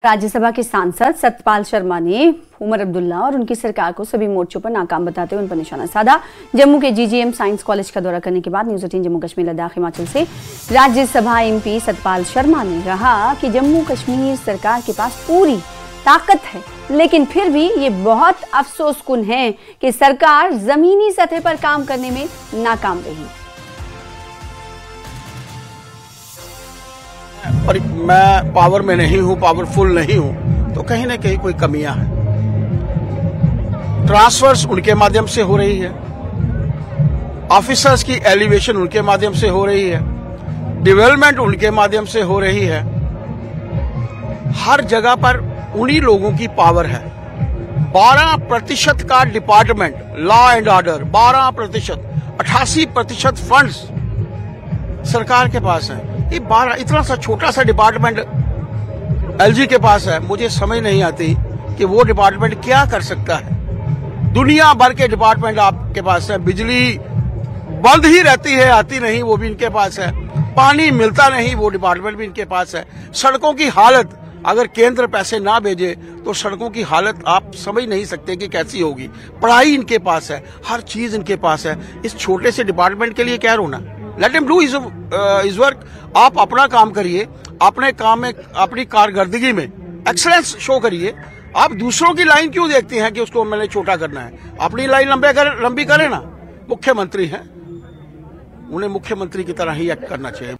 राज्यसभा के सांसद सतपाल शर्मा ने उमर अब्दुल्ला और उनकी सरकार को सभी मोर्चों पर नाकाम बताते हुए उन पर निशाना साधा। जम्मू के जीजीएम साइंस कॉलेज का दौरा करने के बाद न्यूज़ 18 जम्मू कश्मीर लद्दाख हिमाचल से राज्यसभा एमपी सतपाल शर्मा ने कहा कि जम्मू कश्मीर सरकार के पास पूरी ताकत है, लेकिन फिर भी ये बहुत अफसोसकुन है कि सरकार जमीनी सतह पर काम करने में नाकाम रही। और मैं पावर में नहीं हूं, पावरफुल नहीं हूं, तो कहीं ना कहीं कोई कमियां हैं। ट्रांसफर्स उनके माध्यम से हो रही है, ऑफिसर्स की एलिवेशन उनके माध्यम से हो रही है, डेवलपमेंट उनके माध्यम से हो रही है। हर जगह पर उन्हीं लोगों की पावर है। 12% का department law and order, 12%, 88% funds सरकार के पास है। ये 12 इतना सा छोटा सा डिपार्टमेंट एलजी के पास है। मुझे समझ नहीं आती कि वो डिपार्टमेंट क्या कर सकता है। दुनिया भर के डिपार्टमेंट आपके पास है। बिजली बंद ही रहती है, आती नहीं, वो भी इनके पास है। पानी मिलता नहीं, वो डिपार्टमेंट भी इनके पास है। सड़कों की हालत, अगर केंद्र पैसे ना भेजे तो सड़कों की हालत आप समझ नहीं सकते कि कैसी होगी। पढ़ाई इनके पास है, हर चीज इनके पास है। इस छोटे से डिपार्टमेंट के लिए क्या रोना? Let him do his work. आप अपना काम करिए, अपने काम में, अपनी कारकर्दगी में एक्सलेंस शो करिए। आप दूसरों की लाइन क्यों देखते हैं कि उसको मैंने छोटा करना है? अपनी लाइन लंबी करें ना। मुख्यमंत्री हैं, उन्हें मुख्यमंत्री की तरह ही एक्ट करना चाहिए।